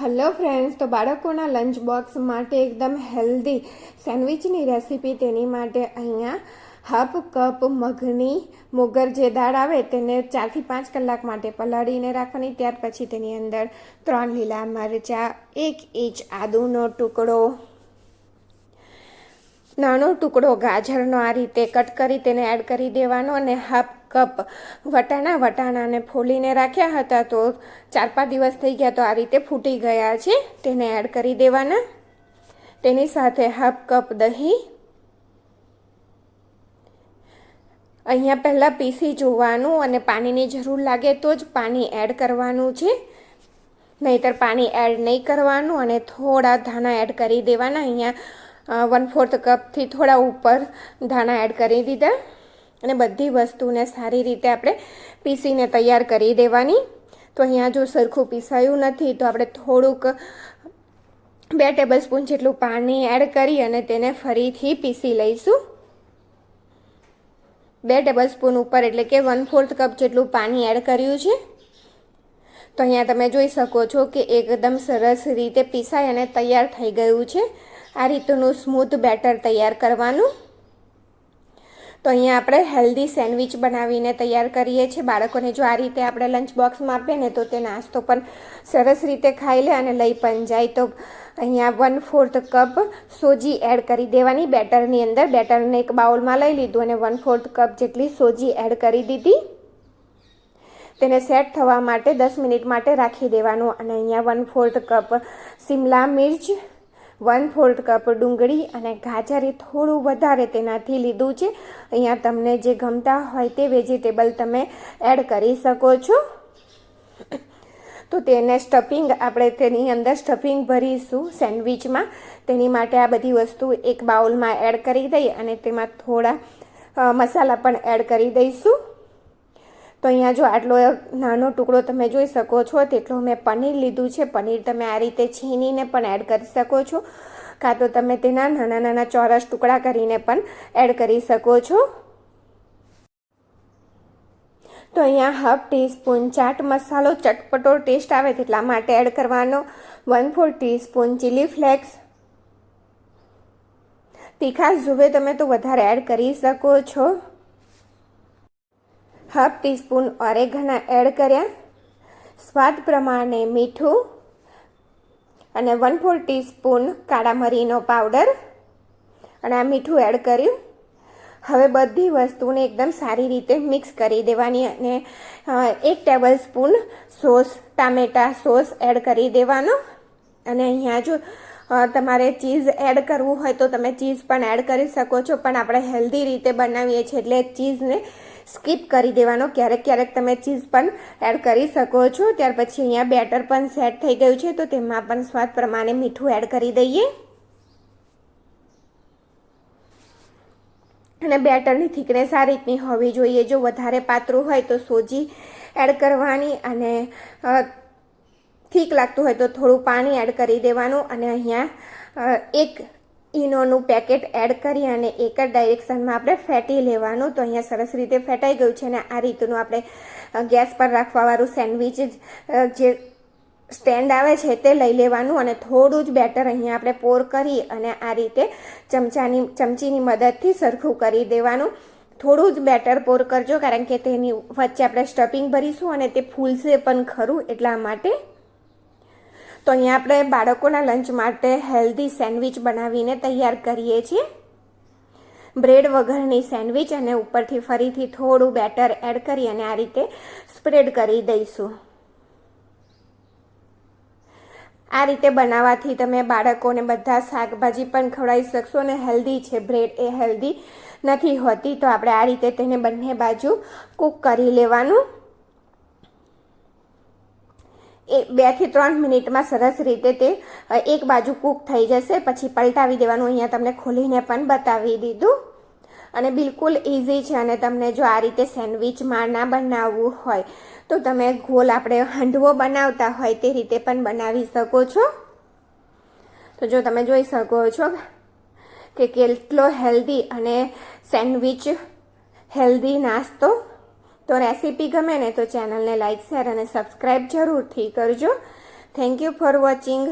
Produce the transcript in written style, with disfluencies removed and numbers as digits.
Hello friends, તો બાળકોના lunch box માટે એકદમ હેલ્ધી સેન્ડવિચની રેસીપી તેની માટે અહીંયા હાફ કપ મગની મોગર જે દાળ આવે તેને 4 થી 5 કલાક માટે પલાળીને રાખવાની. ત્યાર પછી તેની અંદર 3 લીલા મરચાં, 1 ઇંચ આદુનો ટુકડો, નાનો ટુકડો ગાજરનો આ રીતે કટ કરી તેને એડ કરી દેવાનો અને હાફ કપ વટાણાને ફોલીને રાખ્યા હતા તો 4-5 દિવસ થઈ ગયા તો આ રીતે ફૂટી ગયા છે, તેને એડ કરી દેવાના. તેની સાથે હાફ કપ દહીં, અહીંયા પહેલાં પીસી જોવાનું અને પાણીની જરૂર લાગે તો જ પાણી એડ કરવાનું છે, નહીંતર પાણી એડ નહીં કરવાનું. અને થોડા ધાણા એડ કરી દેવાના. અહીંયા 1/4 કપથી થોડા ઉપર ધાણા એડ કરી દીધા અને બધી વસ્તુને સારી રીતે આપણે પીસીને તૈયાર કરી દેવાની. તો અહીંયા જો સરખું પીસાયું નથી તો આપણે થોડુંક 2 ટેબલસ્પૂન જેટલું પાણી એડ કરી અને તેને ફરીથી પીસી લઈશું. 2 ટેબલસ્પૂન ઉપર એટલે કે 1/4 કપ જેટલું પાણી એડ કર્યું છે. તો અહીંયા તમે જોઈ શકો છો કે એકદમ સરસ રીતે પીસાઈ અને તૈયાર થઈ ગયું છે. આ રીતનું સ્મૂથ બેટર તૈયાર કરવાનું. તો અહીંયા આપણે હેલ્ધી સેન્ડવિચ બનાવીને તૈયાર કરીએ છીએ. બાળકોને જો આ રીતે આપણે લંચ બોક્સમાં આપીએ ને તો તે નાસ્તો પણ સરસ રીતે ખાઈ લે અને લઈ પણ જાય. તો અહીંયા 1/4 કપ સોજી એડ કરી દેવાની બેટરની અંદર. બેટરને એક બાઉલમાં લઈ લીધું અને 1/4 કપ જેટલી સોજી એડ કરી દીધી. તેને સેટ થવા માટે 10 મિનિટ માટે રાખી દેવાનું. અને અહીંયા 1/4 કપ શિમલા મિર્ચ, 1/4 કપ ડુંગળી અને ગાજર એ થોડું વધારે તેનાથી લીધું છે. અહીંયા તમને જે ગમતા હોય તે વેજીટેબલ તમે એડ કરી શકો છો. તો તેને સ્ટફિંગ આપણે તેની અંદર સ્ટફિંગ ભરીશું સેન્ડવિચમાં. તેની માટે આ બધી વસ્તુ એક બાઉલમાં એડ કરી દઈ અને તેમાં થોડા મસાલા પણ એડ કરી દઈશું. તો અહીંયા જો આટલો નાનો ટુકડો તમે જોઈ શકો છો તેટલો મેં પનીર લીધું છે. પનીર તમે આ રીતે છીનીને પણ એડ કરી શકો છો, કાં તો તમે તેના નાના નાના ચોરસ ટુકડા કરીને પણ એડ કરી શકો છો. તો અહીંયા હાફ ટીસ્પૂન ચાટ મસાલો ચટપટો ટેસ્ટ આવે તેટલા માટે એડ કરવાનો. 1/4 ટીસ્પૂન ચીલી ફ્લેક્સ, તીખાશ જોવે તમે તો વધારે એડ કરી શકો છો. હાફ ટીસ્પૂન ઓરેગાનો એડ કર્યા, સ્વાદ પ્રમાણે મીઠું અને 1/4 ટીસ્પૂન કાળા મરીનો પાવડર અને આ મીઠું એડ કર્યું. હવે બધી વસ્તુને એકદમ સારી રીતે મિક્સ કરી દેવાની અને 1 ટેબલસ્પૂન સોસ, ટામેટા સોસ એડ કરી દેવાનો. અને અહીંયા જો તમારે ચીઝ એડ કરવું હોય તો તમે ચીઝ પણ એડ કરી શકો છો, પણ આપણે હેલ્ધી રીતે બનાવીએ છીએ એટલે ચીઝને સ્કીપ કરી દેવાનો. ક્યારેક તમે ચીઝ પણ એડ કરી શકો છો. ત્યાર પછી અહીંયા બેટર પણ સેટ થઈ ગયું છે તો તેમાં પણ સ્વાદ પ્રમાણે મીઠું એડ કરી દઈએ. અને બેટરની થિકનેસ આ રીતની હોવી જોઈએ. જો વધારે પાતળું હોય તો સોજી એડ કરવાની અને ઠીક લાગતું હોય તો થોડું પાણી એડ કરી દેવાનું. અને અહીંયા 1 ઈનોનું પેકેટ એડ કરી અને એક જ ડાયરેક્શનમાં આપણે ફેટી લેવાનું. તો અહીંયા સરસ રીતે ફેટાઈ ગયું છે અને આ રીતનું આપણે ગેસ પર રાખવાવાળું સેન્ડવિચ જે સ્ટેન્ડ આવે છે તે લઈ લેવાનું અને થોડું જ બેટર અહીંયા આપણે પોર કરી અને આ રીતે ચમચીની મદદથી સરખું કરી દેવાનું. થોડું જ બેટર પોર કરજો કારણ કે તેની વચ્ચે આપણે સ્ટફિંગ ભરીશું અને તે ફૂલશે પણ ખરું એટલા માટે. તો અહીંયા આપણે બાળકોના લંચ માટે હેલ્ધી સેન્ડવિચ બનાવીને તૈયાર કરીએ છીએ. બ્રેડ વગરની સેન્ડવિચ અને ઉપરથી ફરીથી થોડું બેટર એડ કરી અને આ રીતે સ્પ્રેડ કરી દઈશું. આ રીતે બનાવવાથી તમે બાળકોને બધા શાકભાજી પણ ખવડાવી શકશો અને હેલ્ધી છે. બ્રેડ એ હેલ્ધી નથી હોતી. તો આપણે આ રીતે તેને બંને બાજુ કૂક કરી લેવાનું. 2 થી 3 મિનિટમાં સરસ રીતે તે એક બાજુ કૂક થઈ જશે. પછી પલટાવી દેવાનું. અહીંયા તમને ખોલીને પણ બતાવી દીધું અને બિલકુલ ઇઝી છે. અને તમને જો આ રીતે સેન્ડવિચમાં ના બનાવવું હોય તો તમે ગોલ આપણે હાંડવો બનાવતા હોય તે રીતે પણ બનાવી શકો છો. તો જો તમે જોઈ શકો છો કે કેટલો હેલ્ધી અને સેન્ડવિચ હેલ્ધી નાસ્તો. તો રેસીપી ગમે ને તો ચેનલને લાઈક, શેર અને સબસ્ક્રાઈબ જરૂરથી કરજો. Thank you for watching.